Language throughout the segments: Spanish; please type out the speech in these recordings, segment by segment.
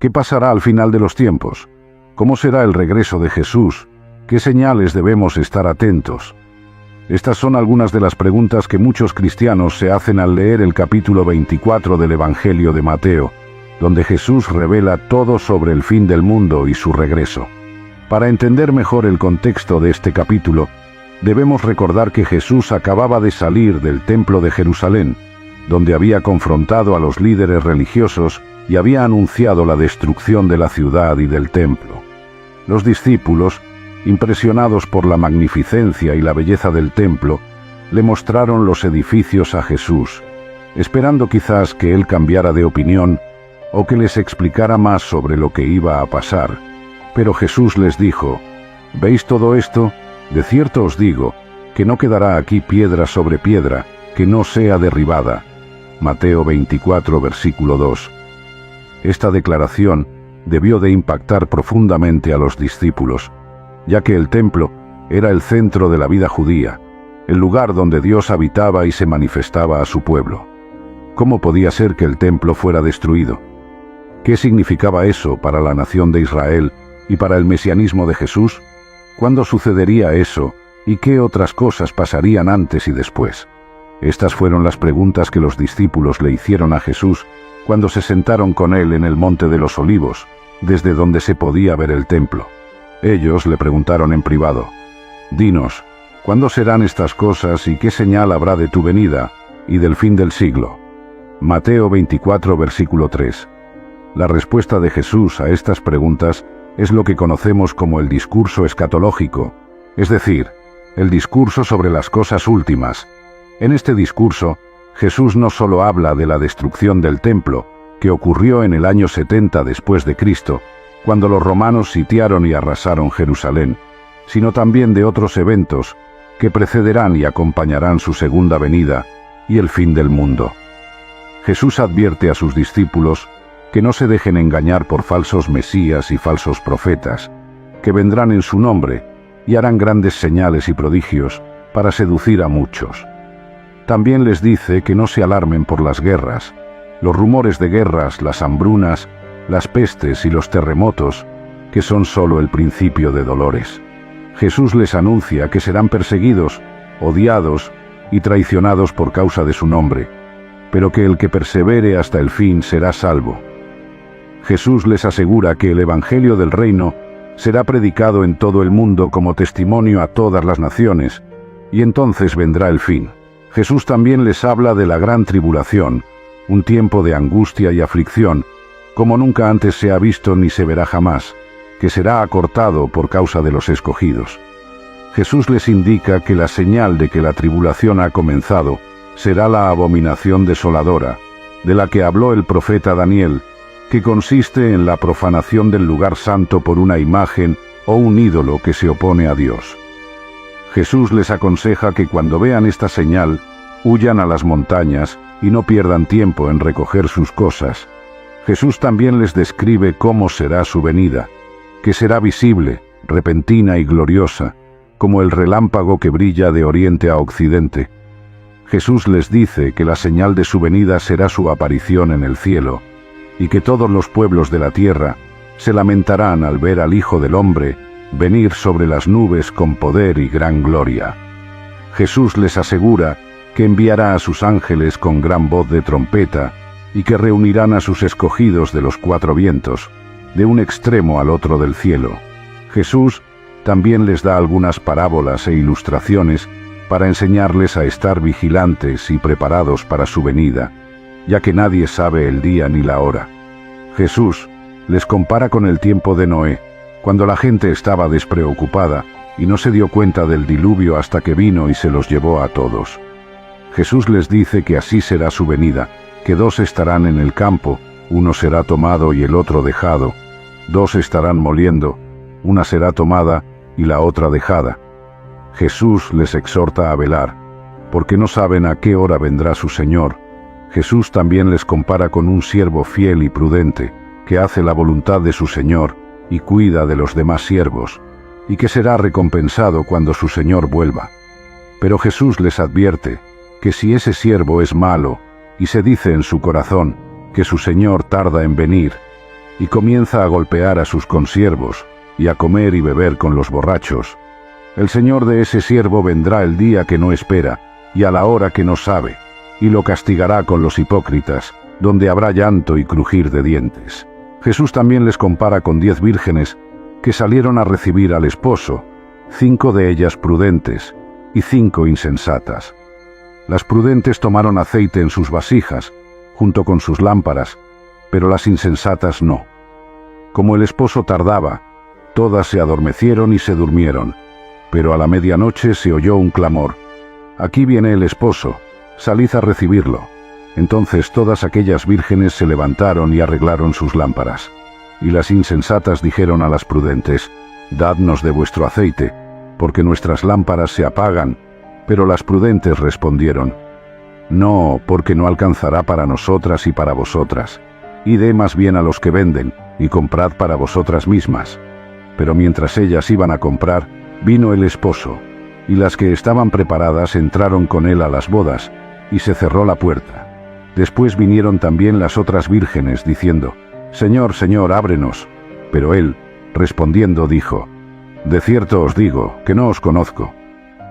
¿Qué pasará al final de los tiempos? ¿Cómo será el regreso de Jesús? ¿Qué señales debemos estar atentos? Estas son algunas de las preguntas que muchos cristianos se hacen al leer el capítulo 24 del Evangelio de Mateo, donde Jesús revela todo sobre el fin del mundo y su regreso. Para entender mejor el contexto de este capítulo, debemos recordar que Jesús acababa de salir del templo de Jerusalén, donde había confrontado a los líderes religiosos y había anunciado la destrucción de la ciudad y del templo. Los discípulos, impresionados por la magnificencia y la belleza del templo, le mostraron los edificios a Jesús, esperando quizás que él cambiara de opinión o que les explicara más sobre lo que iba a pasar. Pero Jesús les dijo: ¿Veis todo esto? De cierto os digo, que no quedará aquí piedra sobre piedra, que no sea derribada. Mateo 24, versículo 2. Esta declaración debió de impactar profundamente a los discípulos, ya que el templo era el centro de la vida judía, el lugar donde Dios habitaba y se manifestaba a su pueblo. ¿Cómo podía ser que el templo fuera destruido? ¿Qué significaba eso para la nación de Israel y para el mesianismo de Jesús? ¿Cuándo sucedería eso y qué otras cosas pasarían antes y después? Estas fueron las preguntas que los discípulos le hicieron a Jesús cuando se sentaron con él en el Monte de los Olivos, desde donde se podía ver el templo. Ellos le preguntaron en privado: «Dinos, ¿cuándo serán estas cosas y qué señal habrá de tu venida y del fin del siglo?» Mateo 24, versículo 3. La respuesta de Jesús a estas preguntas es lo que conocemos como el discurso escatológico, es decir, el discurso sobre las cosas últimas. En este discurso, Jesús no solo habla de la destrucción del templo, que ocurrió en el año 70 después de Cristo, cuando los romanos sitiaron y arrasaron Jerusalén, sino también de otros eventos que precederán y acompañarán su segunda venida y el fin del mundo. Jesús advierte a sus discípulos que no se dejen engañar por falsos mesías y falsos profetas, que vendrán en su nombre y harán grandes señales y prodigios para seducir a muchos. También les dice que no se alarmen por las guerras, los rumores de guerras, las hambrunas, las pestes y los terremotos, que son solo el principio de dolores. Jesús les anuncia que serán perseguidos, odiados y traicionados por causa de su nombre, pero que el que persevere hasta el fin será salvo. Jesús les asegura que el Evangelio del Reino será predicado en todo el mundo como testimonio a todas las naciones, y entonces vendrá el fin. Jesús también les habla de la gran tribulación, un tiempo de angustia y aflicción, como nunca antes se ha visto ni se verá jamás, que será acortado por causa de los escogidos. Jesús les indica que la señal de que la tribulación ha comenzado será la abominación desoladora, de la que habló el profeta Daniel, que consiste en la profanación del lugar santo por una imagen o un ídolo que se opone a Dios. Jesús les aconseja que cuando vean esta señal, huyan a las montañas y no pierdan tiempo en recoger sus cosas. Jesús también les describe cómo será su venida, que será visible, repentina y gloriosa, como el relámpago que brilla de oriente a occidente. Jesús les dice que la señal de su venida será su aparición en el cielo, y que todos los pueblos de la tierra se lamentarán al ver al Hijo del Hombre venir sobre las nubes con poder y gran gloria. Jesús les asegura que enviará a sus ángeles con gran voz de trompeta y que reunirán a sus escogidos de los cuatro vientos, de un extremo al otro del cielo. Jesús también les da algunas parábolas e ilustraciones para enseñarles a estar vigilantes y preparados para su venida, ya que nadie sabe el día ni la hora. Jesús les compara con el tiempo de Noé, cuando la gente estaba despreocupada y no se dio cuenta del diluvio hasta que vino y se los llevó a todos. Jesús les dice que así será su venida, que dos estarán en el campo, uno será tomado y el otro dejado, dos estarán moliendo, una será tomada y la otra dejada. Jesús les exhorta a velar, porque no saben a qué hora vendrá su Señor. Jesús también les compara con un siervo fiel y prudente, que hace la voluntad de su Señor y cuida de los demás siervos, y que será recompensado cuando su Señor vuelva. Pero Jesús les advierte que si ese siervo es malo, y se dice en su corazón que su Señor tarda en venir, y comienza a golpear a sus consiervos, y a comer y beber con los borrachos. El señor de ese siervo vendrá el día que no espera, y a la hora que no sabe, y lo castigará con los hipócritas, donde habrá llanto y crujir de dientes. Jesús también les compara con 10 vírgenes que salieron a recibir al esposo, 5 de ellas prudentes y 5 insensatas. Las prudentes tomaron aceite en sus vasijas, junto con sus lámparas, pero las insensatas no. Como el esposo tardaba, todas se adormecieron y se durmieron, pero a la medianoche se oyó un clamor: «Aquí viene el esposo, salid a recibirlo». Entonces todas aquellas vírgenes se levantaron y arreglaron sus lámparas. Y las insensatas dijeron a las prudentes: «Dadnos de vuestro aceite, porque nuestras lámparas se apagan». Pero las prudentes respondieron: «No, porque no alcanzará para nosotras y para vosotras. Id más bien a los que venden, y comprad para vosotras mismas». Pero mientras ellas iban a comprar, vino el esposo, y las que estaban preparadas entraron con él a las bodas, y se cerró la puerta. Después vinieron también las otras vírgenes, diciendo: «Señor, Señor, ábrenos». Pero él, respondiendo, dijo: «De cierto os digo, que no os conozco».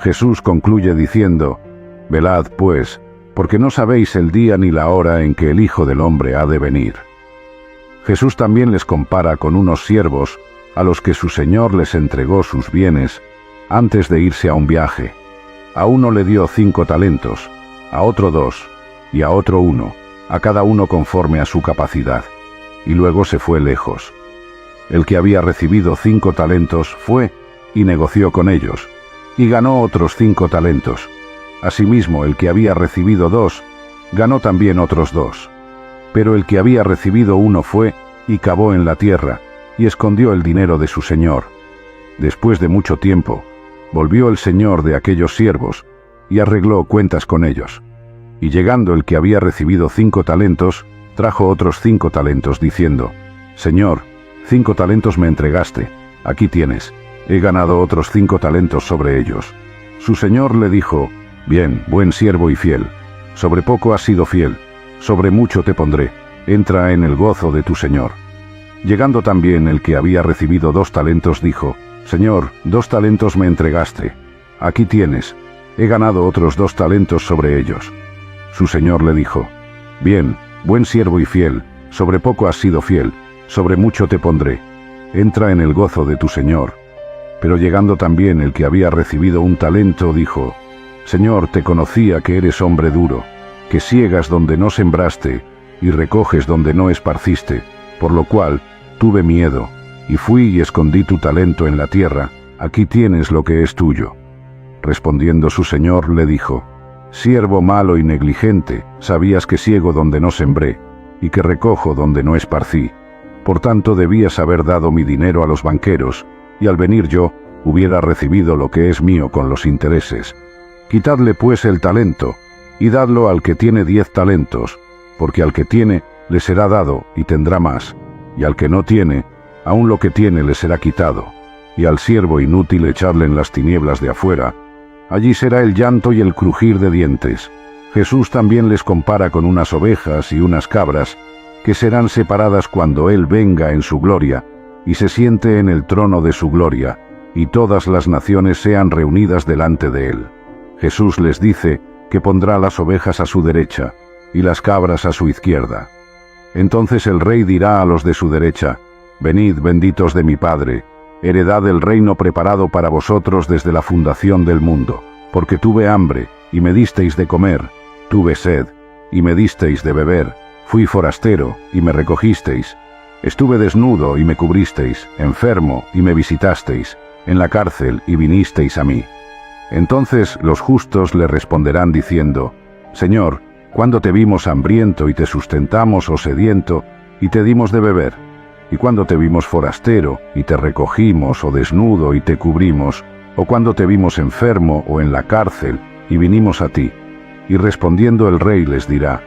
Jesús concluye diciendo: «Velad, pues, porque no sabéis el día ni la hora en que el Hijo del Hombre ha de venir». Jesús también les compara con unos siervos, a los que su Señor les entregó sus bienes, antes de irse a un viaje. A uno le dio 5 talentos, a otro 2, y a otro 1, a cada uno conforme a su capacidad, y luego se fue lejos. El que había recibido 5 talentos fue y negoció con ellos, y ganó otros 5 talentos. Asimismo, el que había recibido 2, ganó también otros 2. Pero el que había recibido 1 fue y cavó en la tierra, y escondió el dinero de su señor. Después de mucho tiempo, volvió el señor de aquellos siervos, y arregló cuentas con ellos. Y llegando el que había recibido 5 talentos, trajo otros 5 talentos, diciendo: «Señor, 5 talentos me entregaste, aquí tienes, he ganado otros 5 talentos sobre ellos». Su señor le dijo: «Bien, buen siervo y fiel, sobre poco has sido fiel, sobre mucho te pondré, entra en el gozo de tu señor». Llegando también el que había recibido 2 talentos, dijo: «Señor, 2 talentos me entregaste, aquí tienes, he ganado otros 2 talentos sobre ellos». Su señor le dijo: «Bien, buen siervo y fiel, sobre poco has sido fiel, sobre mucho te pondré, entra en el gozo de tu señor». Pero llegando también el que había recibido 1 talento, dijo: «Señor, te conocía que eres hombre duro, que siegas donde no sembraste, y recoges donde no esparciste, por lo cual tuve miedo, y fui y escondí tu talento en la tierra, aquí tienes lo que es tuyo». Respondiendo su señor le dijo: «Siervo malo y negligente, sabías que siego donde no sembré, y que recojo donde no esparcí. Por tanto debías haber dado mi dinero a los banqueros, y al venir yo, hubiera recibido lo que es mío con los intereses. Quitadle pues el talento, y dadlo al que tiene 10 talentos, porque al que tiene le será dado y tendrá más, y al que no tiene, aun lo que tiene le será quitado. Y al siervo inútil echadle en las tinieblas de afuera, allí será el llanto y el crujir de dientes». Jesús también les compara con unas ovejas y unas cabras, que serán separadas cuando Él venga en su gloria, y se siente en el trono de su gloria, y todas las naciones sean reunidas delante de Él. Jesús les dice que pondrá las ovejas a su derecha, y las cabras a su izquierda. Entonces el rey dirá a los de su derecha: «Venid, benditos de mi Padre, heredad del reino preparado para vosotros desde la fundación del mundo, porque tuve hambre, y me disteis de comer, tuve sed, y me disteis de beber, fui forastero, y me recogisteis, estuve desnudo, y me cubristeis, enfermo, y me visitasteis, en la cárcel, y vinisteis a mí». Entonces los justos le responderán diciendo: «Señor, ¿cuándo te vimos hambriento y te sustentamos, o sediento, y te dimos de beber? ¿Y cuándo te vimos forastero, y te recogimos, o desnudo, y te cubrimos? ¿O cuándo te vimos enfermo, o en la cárcel, y vinimos a ti?» Y respondiendo el rey les dirá: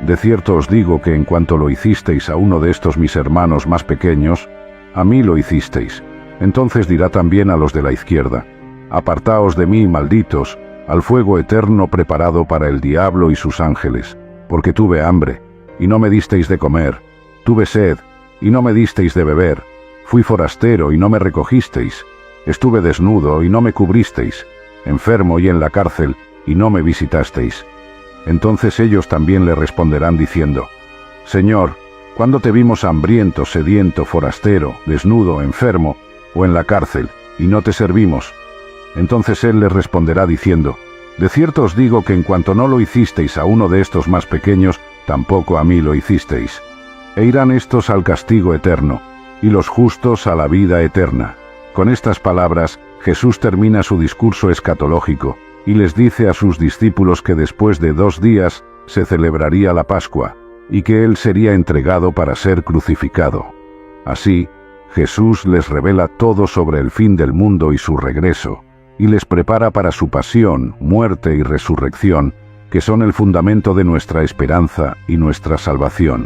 «De cierto os digo que en cuanto lo hicisteis a uno de estos mis hermanos más pequeños, a mí lo hicisteis». Entonces dirá también a los de la izquierda: «Apartaos de mí, malditos, al fuego eterno preparado para el diablo y sus ángeles, porque tuve hambre, y no me disteis de comer, tuve sed, y no me disteis de beber, fui forastero y no me recogisteis, estuve desnudo y no me cubristeis, enfermo y en la cárcel y no me visitasteis. Entonces ellos también le responderán diciendo: Señor, ¿cuándo te vimos hambriento, sediento, forastero, desnudo, enfermo o en la cárcel, y no te servimos? Entonces él les responderá diciendo: De cierto os digo que en cuanto no lo hicisteis a uno de estos más pequeños, tampoco a mí lo hicisteis. E irán estos al castigo eterno, y los justos a la vida eterna. Con estas palabras, Jesús termina su discurso escatológico, y les dice a sus discípulos que después de 2 días se celebraría la Pascua, y que él sería entregado para ser crucificado. Así, Jesús les revela todo sobre el fin del mundo y su regreso, y les prepara para su pasión, muerte y resurrección, que son el fundamento de nuestra esperanza y nuestra salvación.